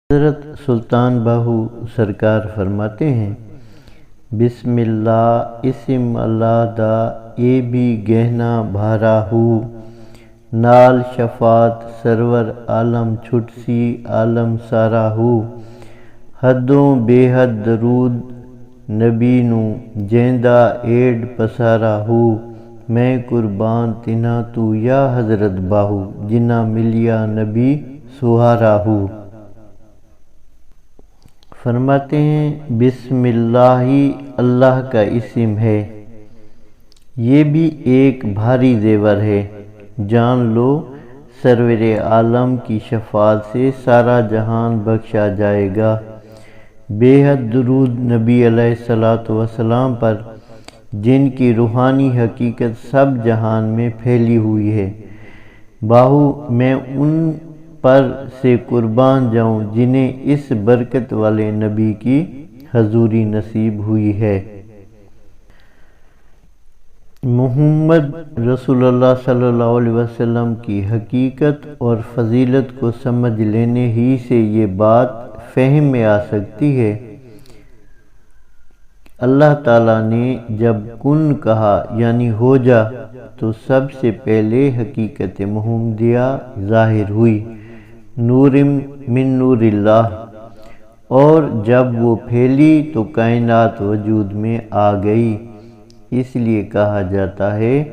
حضرت سلطان باہو سرکار فرماتے ہیں، بسم اللہ اسم اللہ دا اے بھی گہنا بھارا ہو، نال شفاعت سرور عالم چھٹ سی عالم سارا ہو، حدوں بے حد درود نبی نو جیندا ایڈ پسارا ہو، میں قربان تنہا تو یا حضرت باہو، جنہ ملیا نبی سہارا ہو۔ فرماتے ہیں بسم اللہ ہی اللہ کا اسم ہے، یہ بھی ایک بھاری زیور ہے، جان لو سرور عالم کی شفاعت سے سارا جہان بخشا جائے گا۔ بے حد درود نبی علیہ الصلوۃ والسلام پر، جن کی روحانی حقیقت سب جہان میں پھیلی ہوئی ہے۔ باہو میں ان پر سے قربان جاؤں جنہیں اس برکت والے نبی کی حضوری نصیب ہوئی ہے۔ محمد رسول اللہ صلی اللہ علیہ وسلم کی حقیقت اور فضیلت کو سمجھ لینے ہی سے یہ بات فہم میں آ سکتی ہے۔ اللہ تعالیٰ نے جب کن کہا یعنی ہو جا، تو سب سے پہلے حقیقت محمدیہ ظاہر ہوئی، نور من نور اللہ، اور جب وہ پھیلی تو کائنات وجود میں آ گئی۔ اس لیے کہا جاتا ہے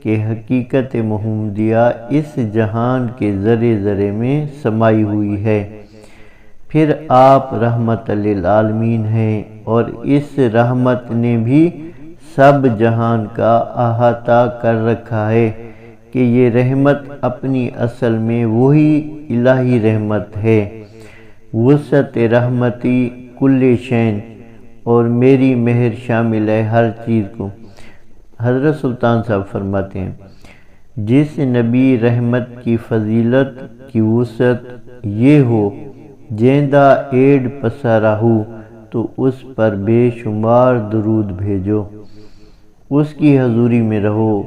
کہ حقیقت محمدیہ اس جہان کے ذرے ذرے میں سمائی ہوئی ہے۔ پھر آپ رحمت للعالمین ہیں، اور اس رحمت نے بھی سب جہان کا احاطہ کر رکھا ہے کہ یہ رحمت اپنی اصل میں وہی الہی رحمت ہے۔ وسعت رحمتی کل شین، اور میری مہر شامل ہے ہر چیز کو۔ حضرت سلطان صاحب فرماتے ہیں، جس نبی رحمت کی فضیلت کی وسعت یہ ہو، جیندہ ایڈ پسارا ہو، تو اس پر بے شمار درود بھیجو، اس کی حضوری میں رہو،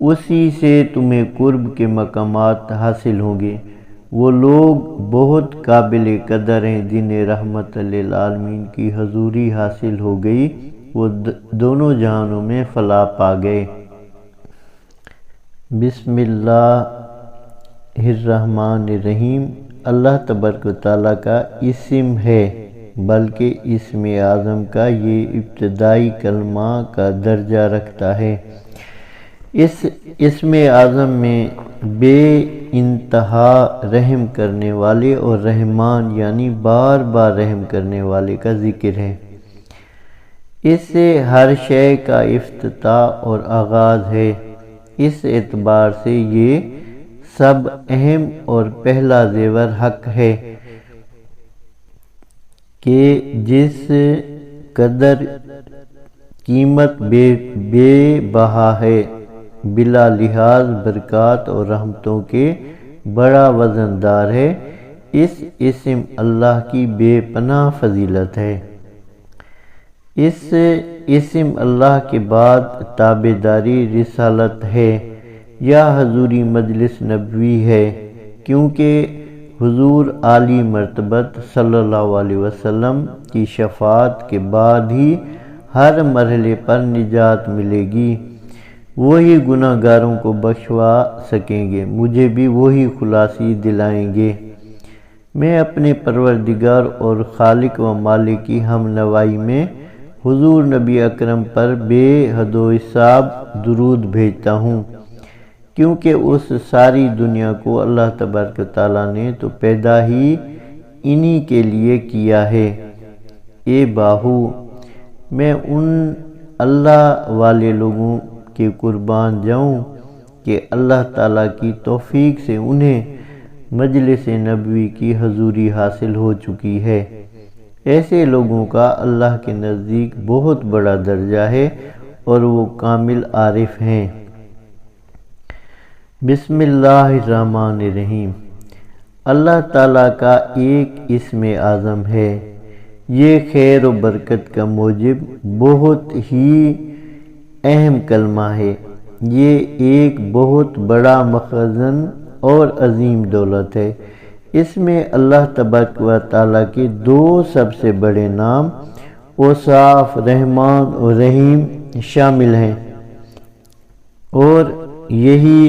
اسی سے تمہیں قرب کے مقامات حاصل ہوں گے۔ وہ لوگ بہت قابل قدر ہیں جنہیں رحمت للعالمین کی حضوری حاصل ہو گئی، وہ دونوں جہانوں میں فلاح پا گئے۔ بسم اللہ الرحمن الرحیم اللہ تبارک و تعالیٰ کا اسم ہے، بلکہ اسم اعظم کا یہ ابتدائی کلمہ کا درجہ رکھتا ہے۔ اس اسم اعظم میں بے انتہا رحم کرنے والے اور رحمان یعنی بار بار رحم کرنے والے کا ذکر ہے۔ اس سے ہر شے کا افتتاح اور آغاز ہے۔ اس اعتبار سے یہ سب اہم اور پہلا زیور حق ہے کہ جس قدر قیمت بے بہا ہے، بلا لحاظ برکات اور رحمتوں کے بڑا وزندار ہے۔ اس اسم اللہ کی بے پناہ فضیلت ہے۔ اس اسم اللہ کے بعد تابعداری رسالت ہے یا حضوری مجلس نبوی ہے، کیونکہ حضور عالی مرتبت صلی اللہ علیہ وسلم کی شفاعت کے بعد ہی ہر مرحلے پر نجات ملے گی۔ وہی گناہ گاروں کو بخشوا سکیں گے، مجھے بھی وہی خلاصی دلائیں گے۔ میں اپنے پروردگار اور خالق و مالک کی ہم نوائی میں حضور نبی اکرم پر بے حد و حساب درود بھیجتا ہوں، کیونکہ اس ساری دنیا کو اللہ تبارک و تعالیٰ نے تو پیدا ہی انہی کے لیے کیا ہے۔ اے باہو، میں ان اللہ والے لوگوں کے قربان جاؤں کہ اللہ تعالیٰ کی توفیق سے انہیں مجلس نبوی کی حضوری حاصل ہو چکی ہے۔ ایسے لوگوں کا اللہ کے نزدیک بہت بڑا درجہ ہے اور وہ کامل عارف ہیں۔ بسم اللہ الرحمن الرحیم اللہ تعالیٰ کا ایک اسم اعظم ہے، یہ خیر و برکت کا موجب بہت ہی اہم کلمہ ہے۔ یہ ایک بہت بڑا مخزن اور عظیم دولت ہے۔ اس میں اللہ تبارک و تعالیٰ کے دو سب سے بڑے نام اوصاف رحمان اور رحیم شامل ہیں، اور یہی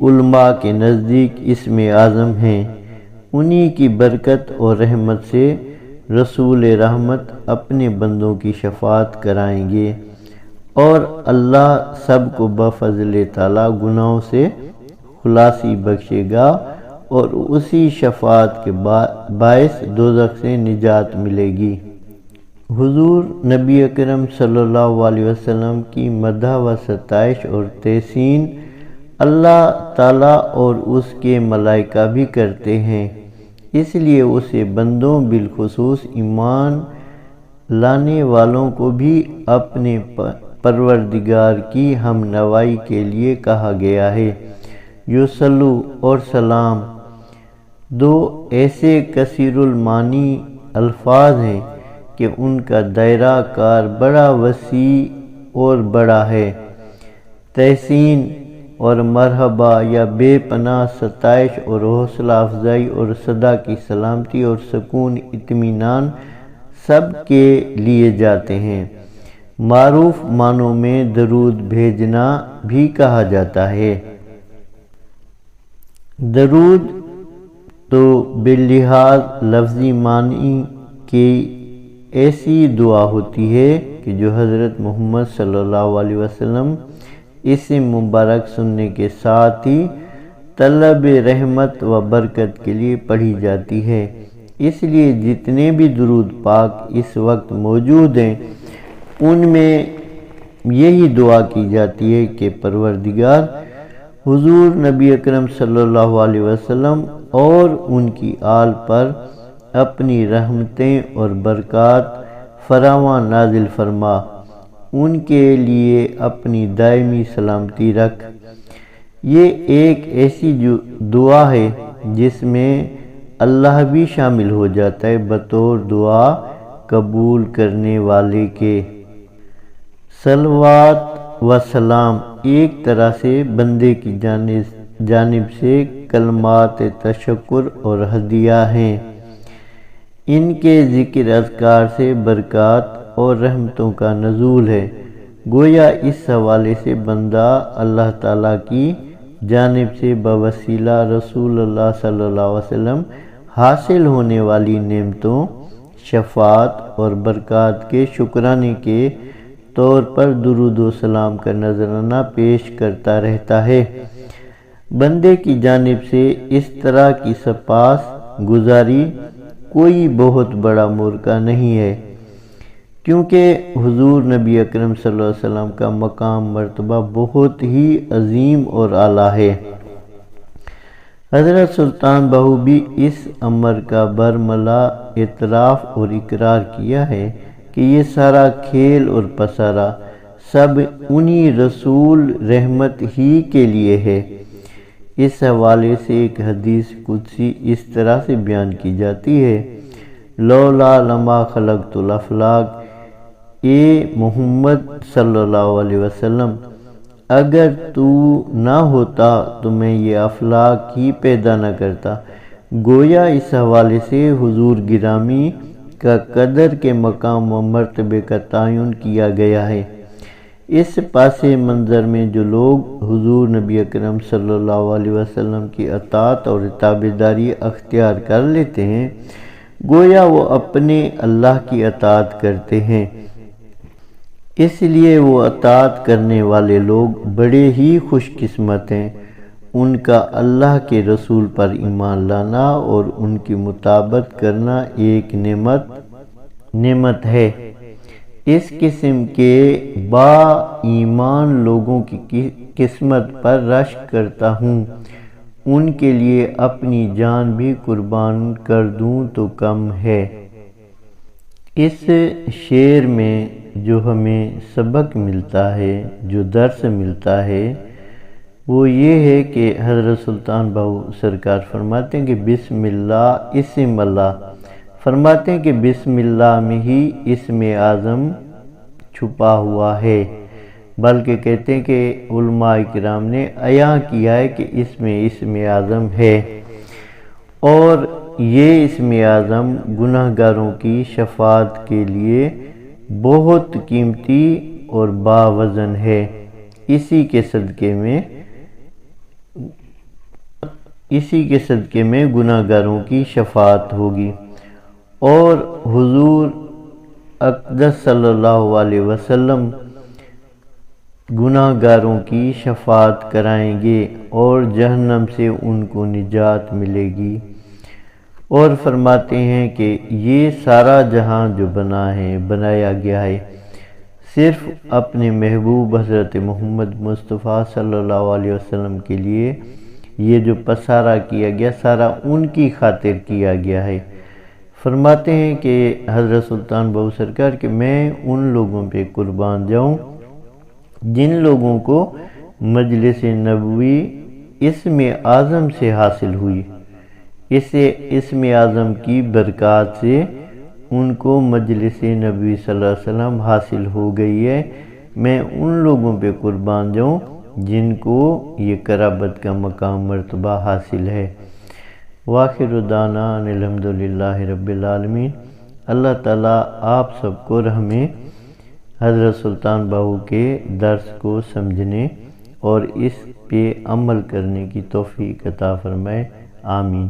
علماء کے نزدیک اسم اعظم ہیں۔ انہی کی برکت اور رحمت سے رسول رحمت اپنے بندوں کی شفاعت کرائیں گے، اور اللہ سب کو بفضل تعالیٰ گناہوں سے خلاصی بخشے گا، اور اسی شفاعت کے باعث دوزخ سے نجات ملے گی۔ حضور نبی اکرم صلی اللہ علیہ وسلم کی مدح و ستائش اور تحسین اللہ تعالیٰ اور اس کے ملائکہ بھی کرتے ہیں، اس لیے اسے بندوں بالخصوص ایمان لانے والوں کو بھی اپنے پروردگار کی ہم نوائی کے لیے کہا گیا ہے۔ یصلو اور سلام دو ایسے کثیر المعانی الفاظ ہیں کہ ان کا دائرہ کار بڑا وسیع اور بڑا ہے۔ تحسین اور مرحبا یا بے پناہ ستائش اور حوصلہ افزائی اور صدا کی سلامتی اور سکون اطمینان سب کے لیے جاتے ہیں۔ معروف معنوں میں درود بھیجنا بھی کہا جاتا ہے۔ درود تو باللحاظ لفظی معنی کی ایسی دعا ہوتی ہے کہ جو حضرت محمد صلی اللہ علیہ وسلم اسم مبارک سننے کے ساتھ ہی طلب رحمت و برکت کے لیے پڑھی جاتی ہے۔ اس لیے جتنے بھی درود پاک اس وقت موجود ہیں ان میں یہی دعا کی جاتی ہے کہ پروردگار حضور نبی اکرم صلی اللہ علیہ وسلم اور ان کی آل پر اپنی رحمتیں اور برکات فراواں نازل فرما، ان کے لیے اپنی دائمی سلامتی رکھ۔ یہ ایک ایسی دعا ہے جس میں اللہ بھی شامل ہو جاتا ہے بطور دعا قبول کرنے والے کے۔ صلوات و سلام ایک طرح سے بندے کی جانب سے کلمات تشکر اور ہدیہ ہیں۔ ان کے ذکر اذکار سے برکات اور رحمتوں کا نزول ہے۔ گویا اس حوالے سے بندہ اللہ تعالیٰ کی جانب سے بوسیلہ رسول اللہ صلی اللہ علیہ وسلم حاصل ہونے والی نعمتوں، شفاعت اور برکات کے شکرانے کے طور پر درود و سلام کا نذرانہ پیش کرتا رہتا ہے۔ بندے کی جانب سے اس طرح کی سپاس گزاری کوئی بہت بڑا موقع نہیں ہے، کیونکہ حضور نبی اکرم صلی اللہ علیہ وسلم کا مقام مرتبہ بہت ہی عظیم اور اعلیٰ ہے۔ حضرت سلطان بہو بھی اس امر کا برملا اعتراف اور اقرار کیا ہے کہ یہ سارا کھیل اور پسارا سب انہی رسول رحمت ہی کے لیے ہے۔ اس حوالے سے ایک حدیث قدسی اس طرح سے بیان کی جاتی ہے: لولا لما خلقت الافلاق، اے محمد صلی اللہ علیہ وسلم، اگر تو نہ ہوتا تو میں یہ افلاق ہی پیدا نہ کرتا۔ گویا اس حوالے سے حضور گرامی کا قدر کے مقام و مرتبے کا تعین کیا گیا ہے۔ اس پاس منظر میں جو لوگ حضور نبی اکرم صلی اللہ علیہ وسلم کی اطاعت اور تابعداری اختیار کر لیتے ہیں، گویا وہ اپنے اللہ کی اطاعت کرتے ہیں۔ اس لیے وہ اطاعت کرنے والے لوگ بڑے ہی خوش قسمت ہیں۔ ان کا اللہ کے رسول پر ایمان لانا اور ان کی مطابقت کرنا ایک نعمت ہے۔ اس قسم کے با ایمان لوگوں کی قسمت پر رشک کرتا ہوں، ان کے لیے اپنی جان بھی قربان کر دوں تو کم ہے۔ اس شعر میں جو ہمیں سبق ملتا ہے، جو درس ملتا ہے، وہ یہ ہے کہ حضرت سلطان بہو سرکار فرماتے ہیں کہ بسم اللہ اسم اللہ، فرماتے ہیں کہ بسم اللہ میں ہی اسم اعظم چھپا ہوا ہے، بلکہ کہتے ہیں کہ علماء کرام نے عیاں کیا ہے کہ اس میں اسم اعظم ہے، اور یہ اسم اعظم گناہ گاروں کی شفاعت کے لیے بہت قیمتی اور باوزن ہے۔ اسی کے صدقے میں گناہ گاروں کی شفاعت ہوگی، اور حضور اقدس صلی اللہ علیہ وسلم گناہ گاروں کی شفاعت کرائیں گے اور جہنم سے ان کو نجات ملے گی۔ اور فرماتے ہیں کہ یہ سارا جہاں جو بنایا گیا ہے صرف اپنے محبوب حضرت محمد مصطفیٰ صلی اللہ علیہ وسلم کے لیے، یہ جو پسارا کیا گیا سارا ان کی خاطر کیا گیا ہے۔ فرماتے ہیں کہ حضرت سلطان بہو سرکار کہ میں ان لوگوں پہ قربان جاؤں جن لوگوں کو مجلس نبوی اسم اعظم سے حاصل ہوئی، اسے اسم اعظم کی برکات سے ان کو مجلس نبوی صلی اللہ علیہ وسلم حاصل ہو گئی ہے۔ میں ان لوگوں پہ قربان جاؤں جن کو یہ قرابت کا مقام مرتبہ حاصل ہے۔ وآخر دعوانا ان الحمدللہ رب العالمین۔ اللہ تعالیٰ آپ سب کو ہمیں حضرت سلطان باہو کے درس کو سمجھنے اور اس پہ عمل کرنے کی توفیق عطا فرمائے، آمین۔